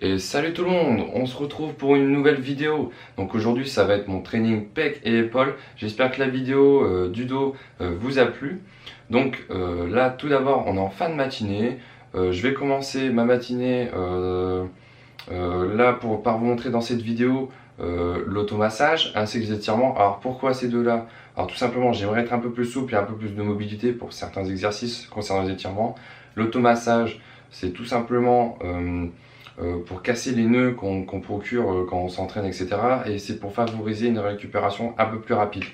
Et salut tout le monde, on se retrouve pour une nouvelle vidéo. Donc aujourd'hui ça va être mon training pec et épaules. J'espère que la vidéo du dos vous a plu. Donc là tout d'abord on est en fin de matinée. Je vais commencer ma matinée là par vous montrer dans cette vidéo l'automassage ainsi que les étirements. Alors pourquoi ces deux-là? Alors tout simplement j'aimerais être un peu plus souple et un peu plus de mobilité pour certains exercices concernant les étirements. L'automassage c'est tout simplement pour casser les nœuds qu'on procure quand on s'entraîne, etc. Et c'est pour favoriser une récupération un peu plus rapide.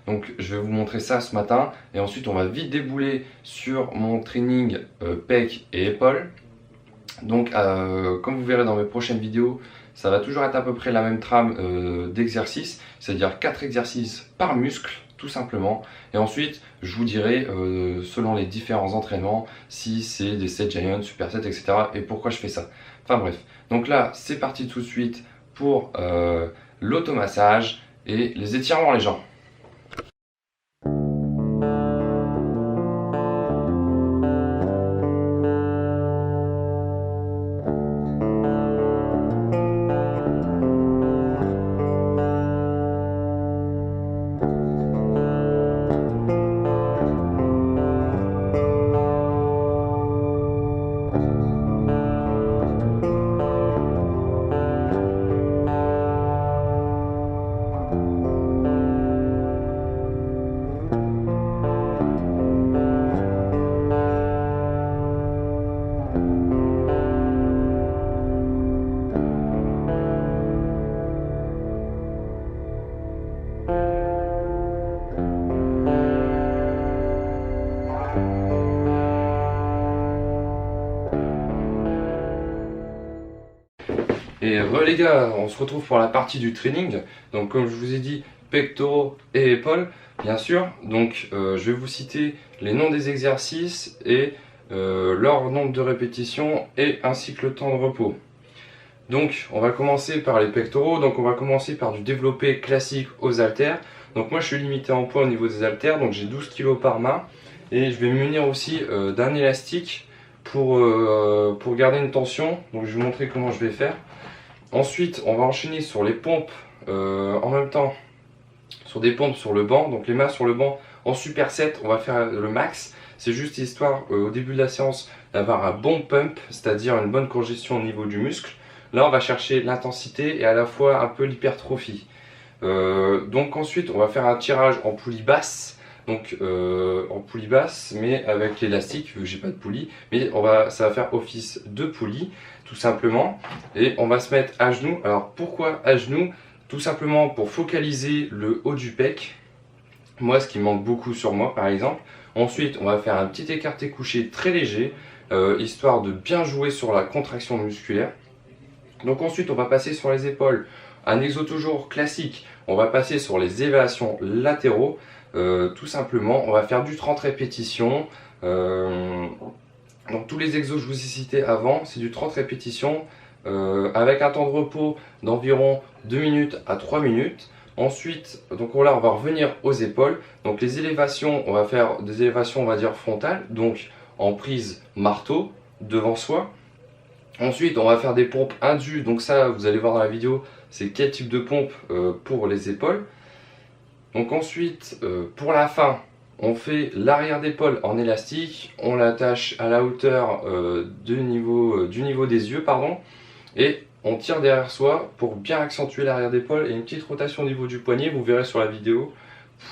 Donc je vais vous montrer ça ce matin et ensuite on va vite débouler sur mon training pec et épaules. Donc comme vous verrez dans mes prochaines vidéos, ça va toujours être à peu près la même trame d'exercices, c'est-à-dire 4 exercices par muscle tout simplement, et ensuite je vous dirai selon les différents entraînements si c'est des set giants, supersets, etc. et pourquoi je fais ça. Enfin bref, donc là c'est parti tout de suite pour l'automassage et les étirements les gens. Et les gars, on se retrouve pour la partie du training. Donc comme je vous ai dit, pectoraux et épaules, bien sûr. Donc je vais vous citer les noms des exercices et leur nombre de répétitions et ainsi que le temps de repos. Donc on va commencer par les pectoraux. Donc on va commencer par du développé classique aux haltères. Donc moi je suis limité en poids au niveau des haltères, donc j'ai 12 kg par main. Et je vais me munir aussi d'un élastique pour garder une tension. Donc je vais vous montrer comment je vais faire. Ensuite, on va enchaîner sur les pompes en même temps, sur des pompes sur le banc. Donc les mains sur le banc en superset, on va faire le max. C'est juste histoire au début de la séance d'avoir un bon pump, c'est-à-dire une bonne congestion au niveau du muscle. Là, on va chercher l'intensité et à la fois un peu l'hypertrophie. Donc ensuite, on va faire un tirage en poulie basse. Donc en poulie basse, mais avec l'élastique, vu que j'ai pas de poulie, mais ça va faire office de poulie, tout simplement. Et on va se mettre à genoux. Alors pourquoi à genoux? Tout simplement pour focaliser le haut du pec. Moi, ce qui manque beaucoup sur moi, par exemple. Ensuite, on va faire un petit écarté couché très léger, histoire de bien jouer sur la contraction musculaire. Donc ensuite, on va passer sur les épaules. Un exo toujours classique. On va passer sur les élévations latéraux. Tout simplement, on va faire du 30 répétitions. Donc tous les exos que je vous ai cités avant, c'est du 30 répétitions avec un temps de repos d'environ 2 minutes à 3 minutes. Ensuite, donc là, on va revenir aux épaules. Donc les élévations, on va faire des élévations, on va dire frontales, donc en prise marteau devant soi. Ensuite, on va faire des pompes indues. Donc ça, vous allez voir dans la vidéo, c'est quel type de pompe pour les épaules. Donc ensuite, pour la fin, on fait l'arrière d'épaule en élastique, on l'attache à la hauteur du niveau des yeux, pardon, et on tire derrière soi pour bien accentuer l'arrière d'épaule et une petite rotation au niveau du poignet, vous verrez sur la vidéo,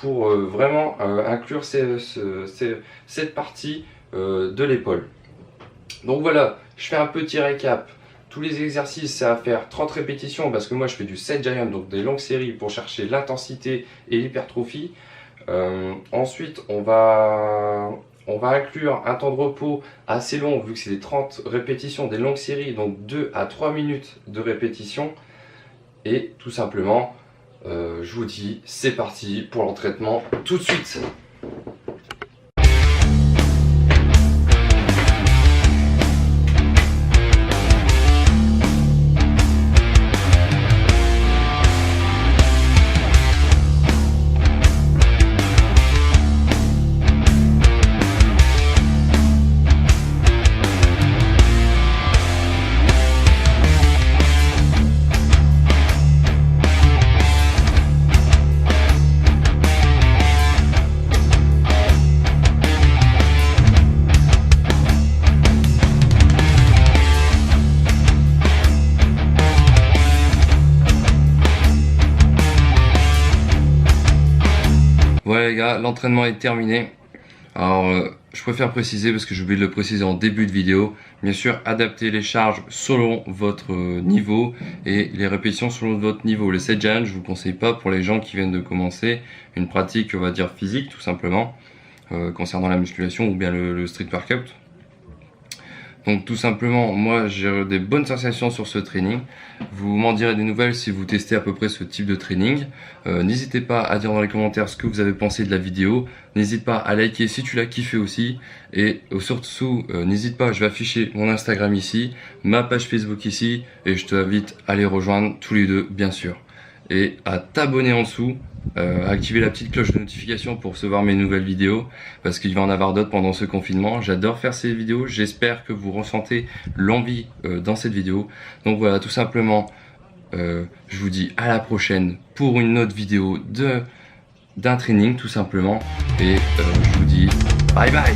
pour vraiment inclure cette partie de l'épaule. Donc voilà, je fais un petit récap. Tous les exercices, c'est à faire 30 répétitions parce que moi je fais du set giant, donc des longues séries pour chercher l'intensité et l'hypertrophie. Ensuite, on va inclure un temps de repos assez long vu que c'est des 30 répétitions, des longues séries, donc 2 à 3 minutes de répétition. Et tout simplement, je vous dis, c'est parti pour l'entraînement tout de suite. les gars, l'entraînement est terminé. Alors je préfère préciser parce que j'ai oublié de le préciser en début de vidéo. Bien sûr, adaptez les charges selon votre niveau et les répétitions selon votre niveau. Les set challenge, je vous conseille pas pour les gens qui viennent de commencer une pratique, on va dire physique tout simplement, concernant la musculation ou bien le street workout. Donc tout simplement, moi j'ai des bonnes sensations sur ce training. Vous m'en direz des nouvelles si vous testez à peu près ce type de training. N'hésitez pas à dire dans les commentaires ce que vous avez pensé de la vidéo. N'hésite pas à liker si tu l'as kiffé aussi. Et surtout, n'hésite pas, je vais afficher mon Instagram ici, ma page Facebook ici. Et je t'invite à les rejoindre tous les deux, bien sûr. Et à t'abonner en dessous, à activer la petite cloche de notification pour recevoir mes nouvelles vidéos, parce qu'il va en avoir d'autres pendant ce confinement. J'adore faire ces vidéos, j'espère que vous ressentez l'envie dans cette vidéo. Donc voilà, tout simplement, je vous dis à la prochaine pour une autre vidéo d'un training tout simplement. Et je vous dis bye bye.